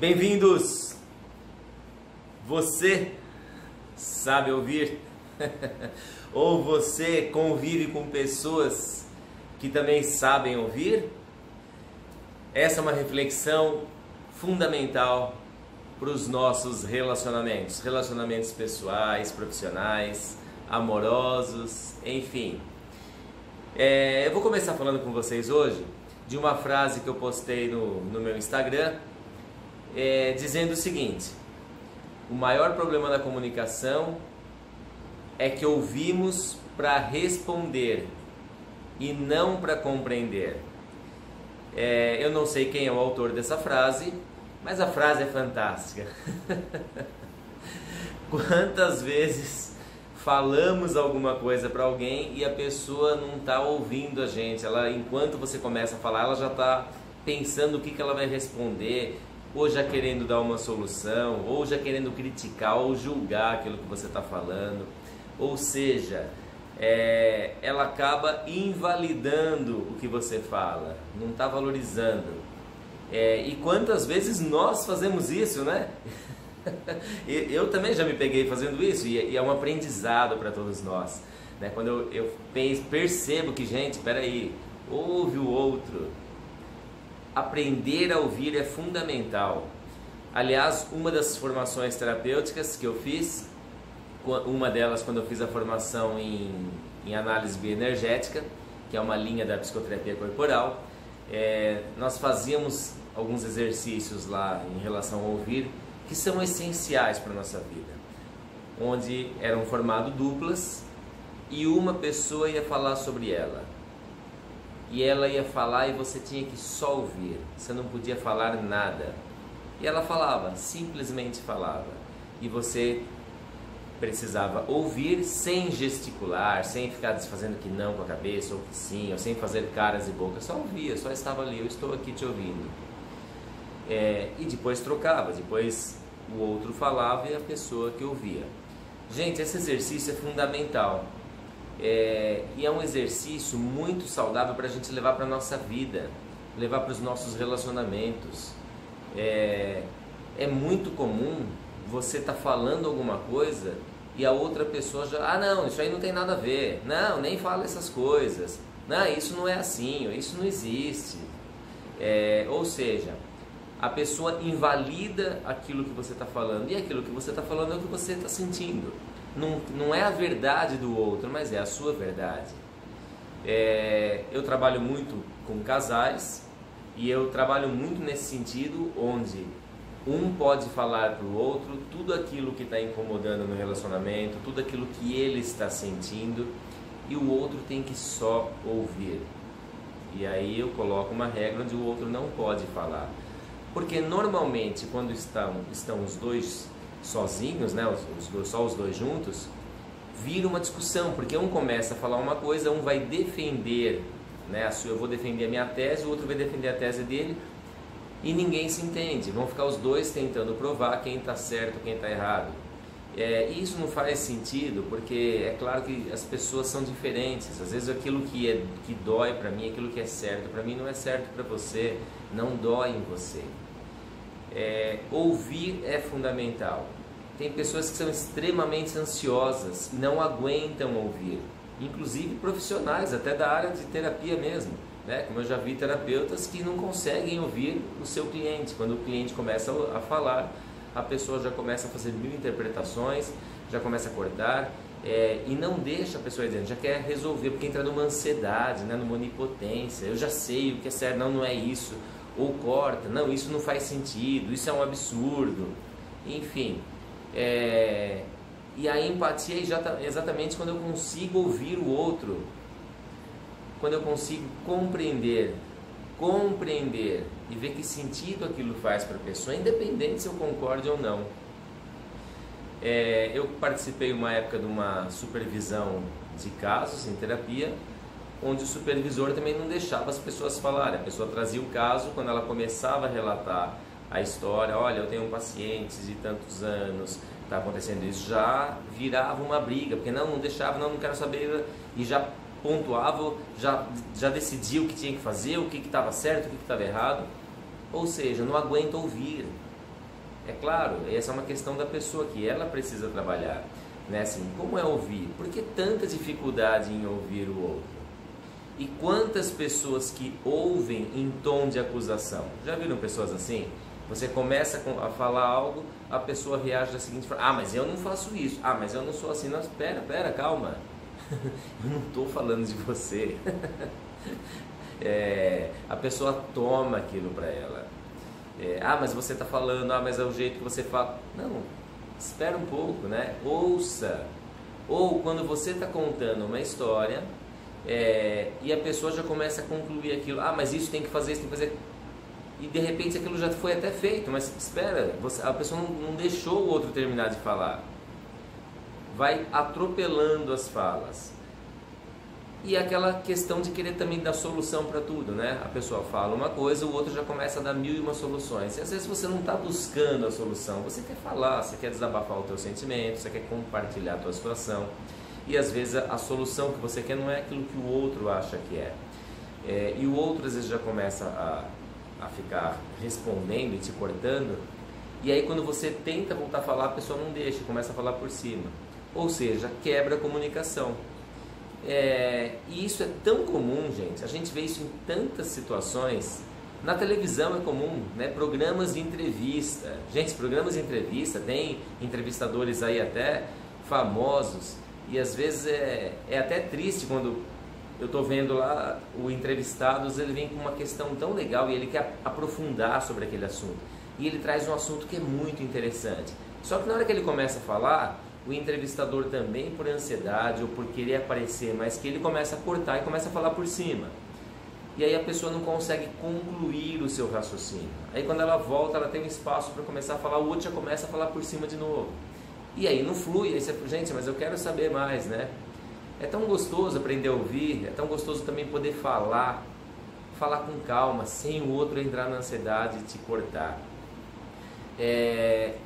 Bem-vindos! Você sabe ouvir? Ou você convive com pessoas que também sabem ouvir? Essa é uma reflexão fundamental para os nossos relacionamentos pessoais, profissionais, amorosos, enfim. Eu vou começar falando com vocês hoje de uma frase que eu postei no meu Instagram, dizendo o seguinte: o maior problema da comunicação é que ouvimos para responder e não para compreender. Eu não sei quem é o autor dessa frase, mas a frase é fantástica. Quantas vezes falamos alguma coisa para alguém e a pessoa não está ouvindo a gente? Enquanto você começa a falar, ela já está pensando o que ela vai responder, ou já querendo dar uma solução, ou já querendo criticar ou julgar aquilo que você está falando. Ou seja, ela acaba invalidando o que você fala, não está valorizando. E quantas vezes nós fazemos isso, né? Eu também já me peguei fazendo isso, e é um aprendizado para todos nós, né? Quando eu percebo que, gente, peraí, ouve o outro. Aprender a ouvir é fundamental. Aliás, uma das formações terapêuticas que eu fiz, uma delas quando eu fiz a formação em análise bioenergética, que é uma linha da psicoterapia corporal, nós fazíamos alguns exercícios lá em relação ao ouvir, que são essenciais para a nossa vida, onde eram formadas duplas e uma pessoa ia falar sobre ela. E ela ia falar e você tinha que só ouvir, você não podia falar nada. E ela falava, simplesmente falava. E você precisava ouvir sem gesticular, sem ficar fazendo que não com a cabeça ou que sim, ou sem fazer caras e bocas. Só ouvia, só estava ali, eu estou aqui te ouvindo. E depois trocava, depois o outro falava e a pessoa que ouvia. Gente, esse exercício é fundamental. E é um exercício muito saudável para a gente levar para a nossa vida, levar para os nossos relacionamentos. É muito comum você estar falando alguma coisa e a outra pessoa já, não, isso aí não tem nada a ver, não, nem fala essas coisas, não, isso não é assim, isso não existe. Ou seja, a pessoa invalida aquilo que você está falando, e aquilo que você está falando é o que você está sentindo. Não é a verdade do outro, mas é a sua verdade. Eu trabalho muito com casais e eu trabalho muito nesse sentido, onde um pode falar para o outro tudo aquilo que está incomodando no relacionamento, tudo aquilo que ele está sentindo, e o outro tem que só ouvir. E aí eu coloco uma regra onde o outro não pode falar, porque normalmente quando estão os dois sozinhos, né, só os dois juntos, vira uma discussão, porque um começa a falar uma coisa, um vai defender, né, eu vou defender a minha tese, o outro vai defender a tese dele, e ninguém se entende, vão ficar os dois tentando provar quem está certo, quem está errado. E isso não faz sentido, porque é claro que as pessoas são diferentes. Às vezes aquilo que dói para mim, aquilo que é certo para mim não é certo para você, não dói em você. Ouvir é fundamental. Tem pessoas que são extremamente ansiosas, não aguentam ouvir, inclusive profissionais, até da área de terapia mesmo, né? Como eu já vi terapeutas que não conseguem ouvir o seu cliente. Quando o cliente começa a falar, a pessoa já começa a fazer mil interpretações, já começa a cortar, e não deixa a pessoa dizendo, já quer resolver, porque entra numa ansiedade, né? Numa onipotência. Eu já sei o que é certo, não é isso. Ou corta, não, isso não faz sentido, isso é um absurdo, enfim. E a empatia é exatamente quando eu consigo ouvir o outro, quando eu consigo compreender e ver que sentido aquilo faz para a pessoa, independente se eu concorde ou não. Eu participei uma época de uma supervisão de casos em terapia, onde o supervisor também não deixava as pessoas falarem. A pessoa trazia o caso, quando ela começava a relatar a história, olha, eu tenho um paciente de tantos anos, está acontecendo isso, já virava uma briga, porque não deixava, não quero saber, e já pontuava, já decidia o que tinha que fazer, o que estava certo, o que estava errado. Ou seja, não aguenta ouvir. É claro, essa é uma questão da pessoa que ela precisa trabalhar, né? Assim, como é ouvir? Por que tanta dificuldade em ouvir o outro? E quantas pessoas que ouvem em tom de acusação? Já viram pessoas assim? Você começa a falar algo, a pessoa reage da seguinte forma: ah, mas eu não faço isso, ah, mas eu não sou assim. Não, pera, calma, eu não estou falando de você. A pessoa toma aquilo para ela. Ah, mas você está falando, ah, mas é o jeito que você fala. Não, espera um pouco, né? Ouça. Ou quando você está contando uma história e a pessoa já começa a concluir aquilo: ah, mas isso tem que fazer, isso tem que fazer. E de repente aquilo já foi até feito, mas espera, a pessoa não deixou o outro terminar de falar. Vai atropelando as falas. E aquela questão de querer também dar solução para tudo, né? A pessoa fala uma coisa, o outro já começa a dar 1001 soluções. E às vezes você não está buscando a solução, você quer falar, você quer desabafar o teu sentimento, você quer compartilhar a tua situação. E às vezes a solução que você quer não é aquilo que o outro acha que é. E o outro às vezes já começa a ficar respondendo e te cortando. E aí quando você tenta voltar a falar, a pessoa não deixa, começa a falar por cima. Ou seja, quebra a comunicação. E isso é tão comum, gente. A gente vê isso em tantas situações. Na televisão é comum, né? Programas de entrevista. Gente, programas de entrevista, tem entrevistadores aí até famosos. E às vezes é até triste quando eu estou vendo lá o entrevistado, ele vem com uma questão tão legal e ele quer aprofundar sobre aquele assunto. E ele traz um assunto que é muito interessante. Só que na hora que ele começa a falar, o entrevistador também, por ansiedade ou por querer aparecer, mas que ele começa a cortar e começa a falar por cima. E aí a pessoa não consegue concluir o seu raciocínio. Aí quando ela volta, ela tem um espaço para começar a falar, o outro já começa a falar por cima de novo. E aí não flui, aí você fala: gente, mas eu quero saber mais, né? É tão gostoso aprender a ouvir, é tão gostoso também poder falar com calma, sem o outro entrar na ansiedade e te cortar.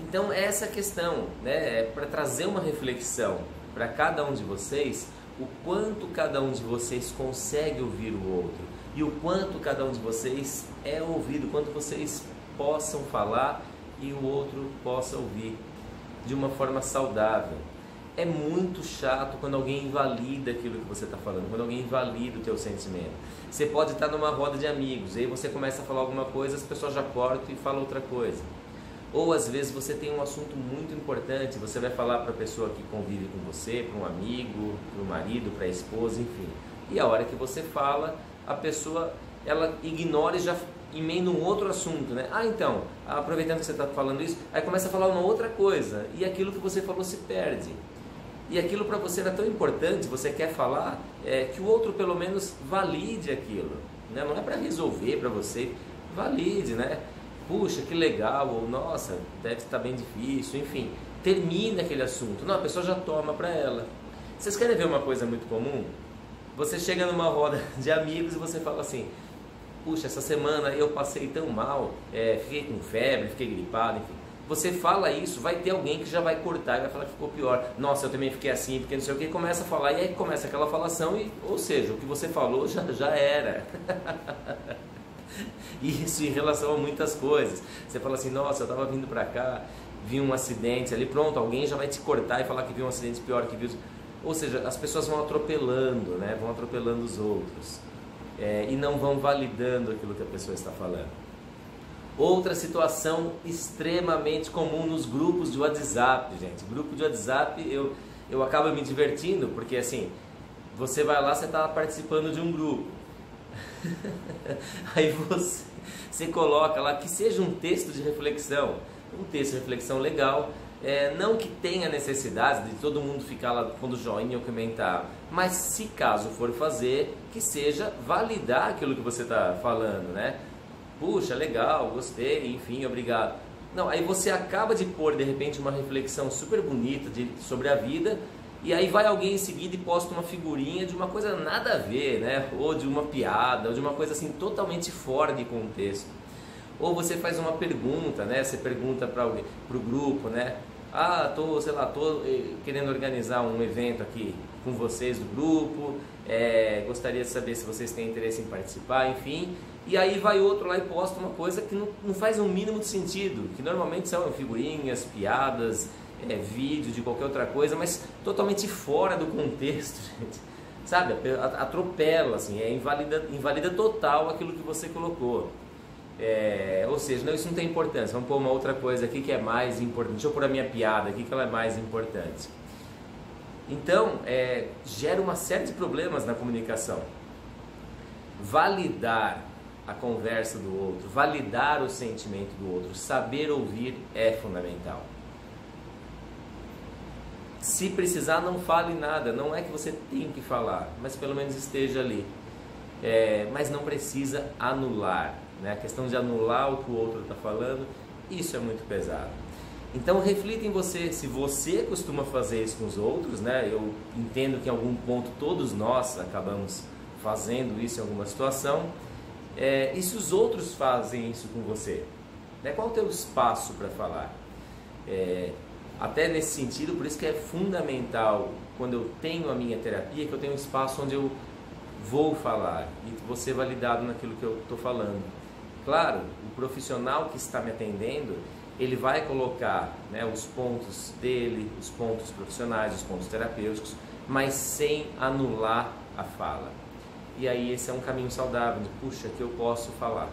Então essa é a questão, né? Para trazer uma reflexão para cada um de vocês, o quanto cada um de vocês consegue ouvir o outro e o quanto cada um de vocês é ouvido, o quanto vocês possam falar e o outro possa ouvir de uma forma saudável. É muito chato quando alguém invalida aquilo que você está falando, quando alguém invalida o teu sentimento. Você pode estar numa roda de amigos, aí você começa a falar alguma coisa, as pessoas já cortam e falam outra coisa. Ou às vezes você tem um assunto muito importante, você vai falar para a pessoa que convive com você, para um amigo, para o marido, para a esposa, enfim. E a hora que você fala, a pessoa ela ignora e já emenda um outro assunto, né? Ah, então, aproveitando que você está falando isso, aí começa a falar uma outra coisa e aquilo que você falou se perde. E aquilo para você era tão importante, você quer falar, que o outro pelo menos valide aquilo, né? Não é para resolver para você, valide, né? Puxa, que legal, ou nossa, deve estar bem difícil, enfim, termina aquele assunto. Não, a pessoa já toma para ela. Vocês querem ver uma coisa muito comum? Você chega numa roda de amigos e você fala assim: puxa, essa semana eu passei tão mal, fiquei com febre, fiquei gripado, enfim. Você fala isso, vai ter alguém que já vai cortar e vai falar que ficou pior. Nossa, eu também fiquei assim, porque não sei o que, começa a falar, e aí começa aquela falação, ou seja, o que você falou já era. Isso em relação a muitas coisas. Você fala assim: nossa, eu estava vindo para cá, vi um acidente ali, pronto, alguém já vai te cortar e falar que viu um acidente pior que viu. Ou seja, as pessoas vão atropelando, né? Vão atropelando os outros, e não vão validando aquilo que a pessoa está falando. Outra situação extremamente comum nos grupos de WhatsApp, gente. Grupo de WhatsApp, eu acabo me divertindo, porque assim, você vai lá, você está participando de um grupo. Aí você coloca lá que seja um texto de reflexão, um texto de reflexão legal, não que tenha necessidade de todo mundo ficar lá pondo joinha ou comentar, mas se caso for fazer, que seja validar aquilo que você está falando, né? Puxa, legal, gostei, enfim, obrigado. Não, aí você acaba de pôr de repente uma reflexão super bonita sobre a vida, e aí vai alguém em seguida e posta uma figurinha de uma coisa nada a ver, né? Ou de uma piada, ou de uma coisa assim totalmente fora de contexto. Ou você faz uma pergunta, né? Você pergunta para alguém, para o grupo, né? Ah, tô querendo organizar um evento aqui com vocês do grupo, gostaria de saber se vocês têm interesse em participar, enfim. E aí vai outro lá e posta uma coisa que não faz um mínimo de sentido, que normalmente são figurinhas, piadas, vídeo de qualquer outra coisa, mas totalmente fora do contexto, gente. Sabe, atropela, assim, invalida total aquilo que você colocou. Ou seja, não, isso não tem importância, vamos pôr uma outra coisa aqui que é mais importante, deixa eu pôr a minha piada aqui que ela é mais importante. Então, gera uma série de problemas na comunicação. Validar a conversa do outro, validar o sentimento do outro, saber ouvir é fundamental. Se precisar, não fale nada, não é que você tem que falar, mas pelo menos esteja ali. Mas não precisa anular, né? A questão de anular o que o outro está falando, isso é muito pesado. Então reflita em você, se você costuma fazer isso com os outros, né? Eu entendo que em algum ponto todos nós acabamos fazendo isso em alguma situação. E se os outros fazem isso com você? Qual é o teu espaço para falar? Até nesse sentido, por isso que é fundamental, quando eu tenho a minha terapia, que eu tenho um espaço onde eu vou falar e vou ser validado naquilo que eu estou falando. Claro, o profissional que está me atendendo, ele vai colocar, né, os pontos dele, os pontos profissionais, os pontos terapêuticos, mas sem anular a fala. E aí esse é um caminho saudável, de puxa, que eu posso falar.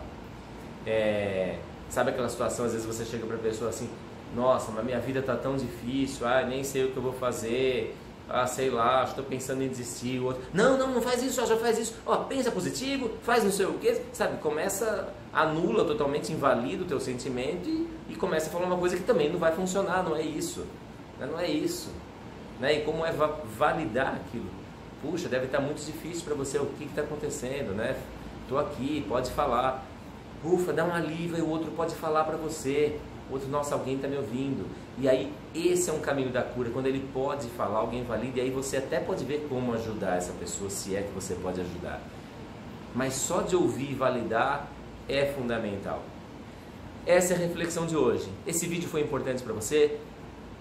Sabe aquela situação, às vezes você chega para a pessoa assim, nossa, mas minha vida está tão difícil, nem sei o que eu vou fazer, sei lá, estou pensando em desistir. O outro, não faz isso, já faz isso, pensa positivo, faz não sei o que, sabe, anula totalmente, invalida o teu sentimento e começa a falar uma coisa que também não vai funcionar, não é isso, não é isso, né? E como é validar aquilo? Puxa, deve estar muito difícil para você, o que está acontecendo, né? Estou aqui, pode falar. Ufa, dá um alívio e o outro pode falar para você. O outro, nossa, alguém está me ouvindo. E aí, esse é um caminho da cura, quando ele pode falar, alguém valida, e aí você até pode ver como ajudar essa pessoa, se é que você pode ajudar. Mas só de ouvir e validar é fundamental. Essa é a reflexão de hoje. Esse vídeo foi importante para você?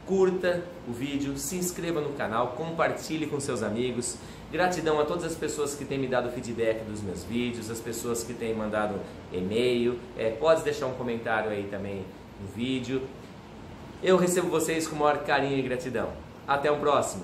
Curta o vídeo, se inscreva no canal, compartilhe com seus amigos. Gratidão a todas as pessoas que têm me dado feedback dos meus vídeos, as pessoas que têm mandado e-mail. Pode deixar um comentário aí também no vídeo. Eu recebo vocês com o maior carinho e gratidão. Até o próximo!